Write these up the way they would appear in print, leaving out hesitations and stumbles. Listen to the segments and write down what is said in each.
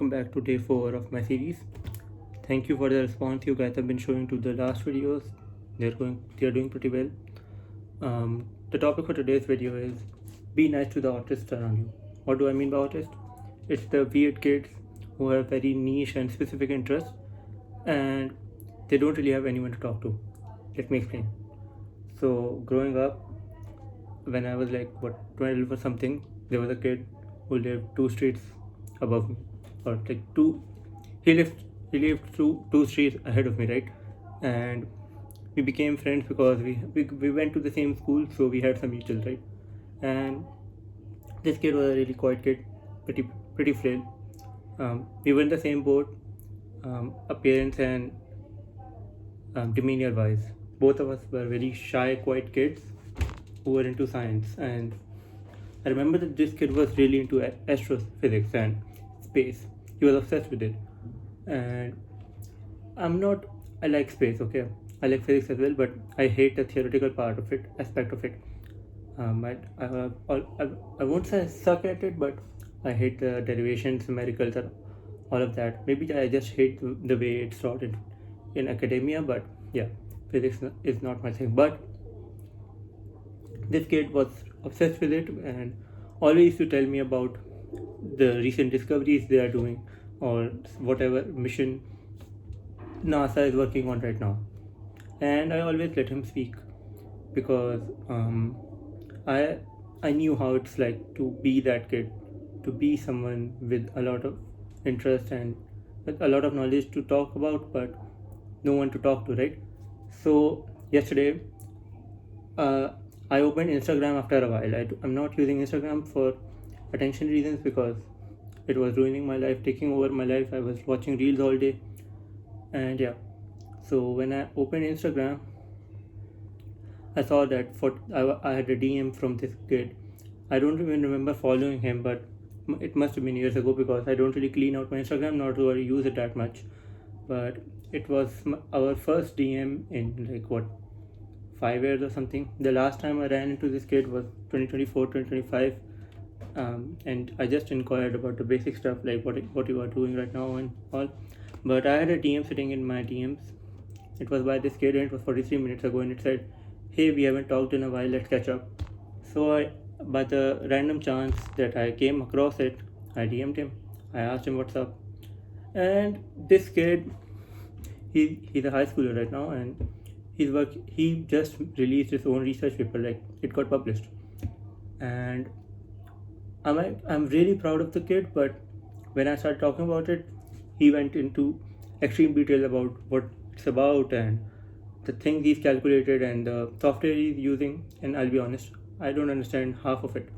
welcome back to day 4 of my series. Thank you for the response you guys have been showing to the last videos. They're doing pretty well. The topic for today's video is be nice to the autists around you. What do I mean by autist? It's the weird kids who have very niche and specific interests and they don't really have anyone to talk to. Let me explain. So growing up, when I was like 12 or something, there was a kid who lived two streets above me, or like two. He lived two streets ahead of me, right? And we became friends because we went to the same school, so we had some mutuals, right? And this kid was a really quiet kid, pretty frail. We were in the same boat, appearance and demeanor wise. Both of us were very shy, quiet kids who were into science. And I remember that this kid was really into astrophysics and space. He was obsessed with it. And I'm not, I like space, okay? I like physics as well, but I hate the theoretical aspect of it. I won't say I suck at it, but I hate the derivations, numericals, and all of that. Maybe I just hate the way it's taught in academia, but yeah, physics is not my thing. But this kid was obsessed with it and always used to tell me about the recent discoveries they are doing or whatever mission NASA is working on right now. And I always let him speak because I knew how it's like to be that kid, to be someone with a lot of interest and with a lot of knowledge to talk about, but no one to talk to, right? So yesterday, I opened Instagram after a while. I'm not using Instagram for attention reasons because it was ruining my life, taking over my life. I was watching reels all day, and yeah. So when I opened Instagram, I saw that I had a DM from this kid. I don't even remember following him, but it must have been years ago because I don't really clean out my Instagram, nor do I use it that much. But it was our first DM in like 5 years or something. The last time I ran into this kid was 2024, 2025. And I just inquired about the basic stuff like what you are doing right now and all. But I had a DM sitting in my DMs. It was by this kid and it was 43 minutes ago and it said, "Hey, we haven't talked in a while, let's catch up." So by the random chance that I came across it, I DM'd him. I asked him what's up. And this kid, he's a high schooler right now and he just released his own research paper, like it got published. And I'm really proud of the kid, but when I started talking about it, he went into extreme detail about what it's about and the things he's calculated and the software he's using. And I'll be honest, I don't understand half of it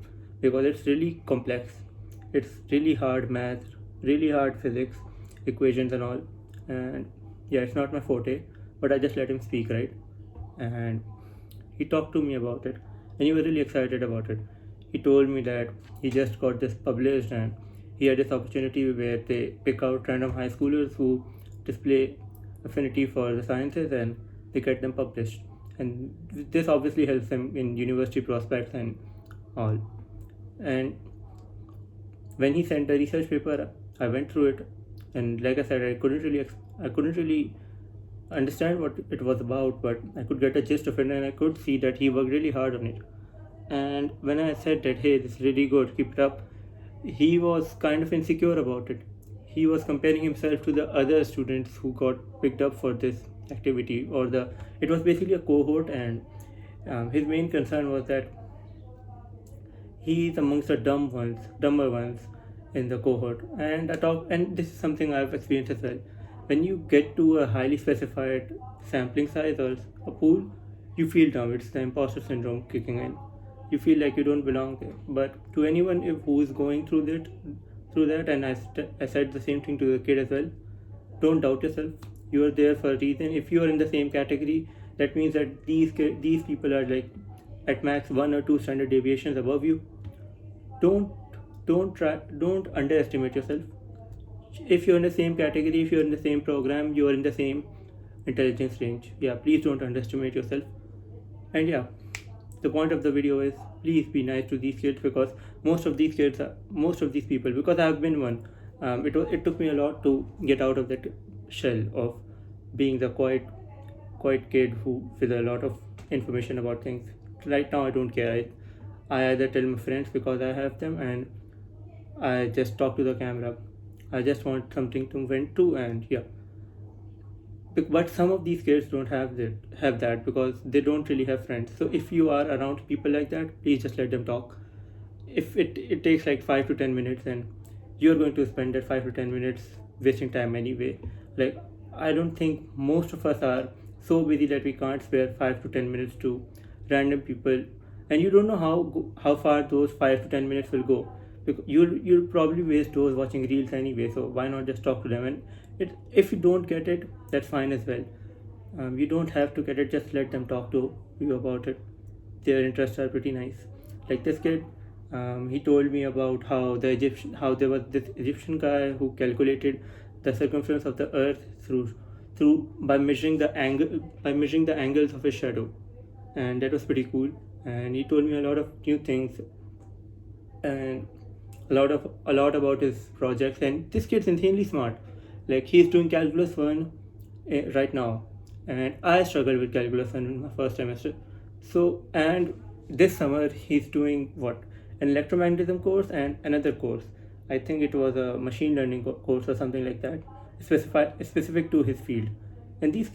because it's really complex. It's really hard math, really hard physics, equations and all. And yeah, it's not my forte, but I just let him speak, right? And he talked to me about it and he was really excited about it. He told me that he just got this published and he had this opportunity where they pick out random high schoolers who display affinity for the sciences and they get them published. And this obviously helps them in university prospects and all. And when he sent the research paper, I went through it, and like I said, I couldn't really understand what it was about, but I could get a gist of it, and I could see that he worked really hard on it. And when I said that, "Hey, this is really good, keep it up," he was kind of insecure about it. He was comparing himself to the other students who got picked up for this activity, it was basically a cohort, and his main concern was that he's amongst the dumber ones in the cohort. And this is something I've experienced as well. When you get to a highly specified sampling size or a pool, you feel dumb. It's the imposter syndrome kicking in. You feel like you don't belong there. But to anyone who is going through that, and I said the same thing to the kid as well. Don't doubt yourself. You are there for a reason. If you are in the same category, that means that these people are like at max 1 or 2 standard deviations above you. Don't underestimate yourself. If you're in the same category, if you're in the same program, you are in the same intelligence range. Yeah, please don't underestimate yourself. And yeah, the point of the video is please be nice to these kids because most of these people, because I've been one, It took me a lot to get out of that shell of being the quiet kid who with a lot of information about things. Right now, I don't care. I either tell my friends because I have them, and I just talk to the camera. I just want something to vent to, and yeah. But some of these kids don't have that because they don't really have friends. So if you are around people like that, please just let them talk. If it takes like 5 to 10 minutes, and you're going to spend that 5 to 10 minutes wasting time anyway. Like, I don't think most of us are so busy that we can't spare 5 to 10 minutes to random people, and you don't know how far those 5 to 10 minutes will go. Because you'll probably waste those watching reels anyway. So why not just talk to them? And if you don't get it, that's fine as well. You don't have to get it. Just let them talk to you about it. Their interests are pretty nice. Like this kid, he told me about how there was this Egyptian guy who calculated the circumference of the Earth through by measuring the angles of his shadow, and that was pretty cool. And he told me a lot of new things, and a lot about his projects. And this kid's insanely smart. Like, he's doing calculus 1 right now, and I struggled with calculus 1 in my first semester. So, and this summer he's doing what, an electromagnetism course and another course. I think it was a machine learning course or something like that, specific to his field. And these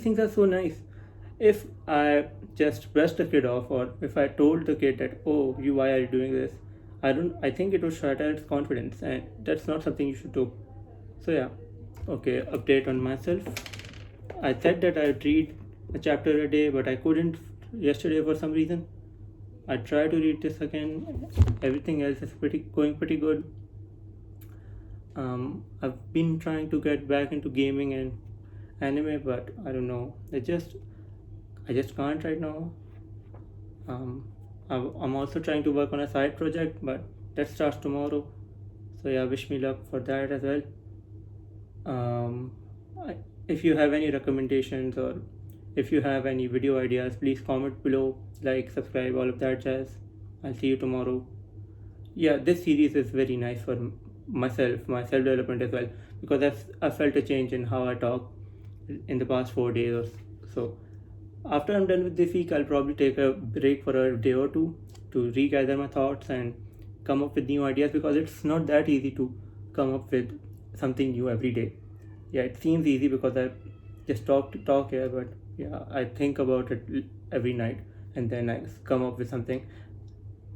things are so nice. If I just brushed the kid off, or if I told the kid that, oh, why are you doing this, I think it would shatter its confidence, and that's not something you should do. So yeah. Okay, update on myself. I said that I'd read a chapter a day, but I couldn't yesterday for some reason. I try to read this again. Everything else is going pretty good. I've been trying to get back into gaming and anime, but I don't know. I just can't right now. I'm also trying to work on a side project, but that starts tomorrow. So yeah, wish me luck for that as well. Um, if you have any recommendations, or if you have any video ideas, please comment below, like, subscribe, all of that jazz. I'll see you tomorrow. Yeah, this series is very nice for myself, my self development as well, because I felt a change in how I talk in the past 4 days or so. After I'm done with this week, I'll probably take a break for a day or two to regather my thoughts and come up with new ideas, because it's not that easy to come up with something new every day. Yeah, it seems easy because I just talk here, but yeah, I think about it every night, and then I come up with something.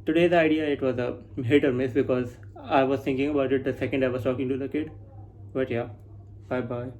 Today's idea, it was a hit or miss because I was thinking about it the second I was talking to the kid. But yeah, bye bye.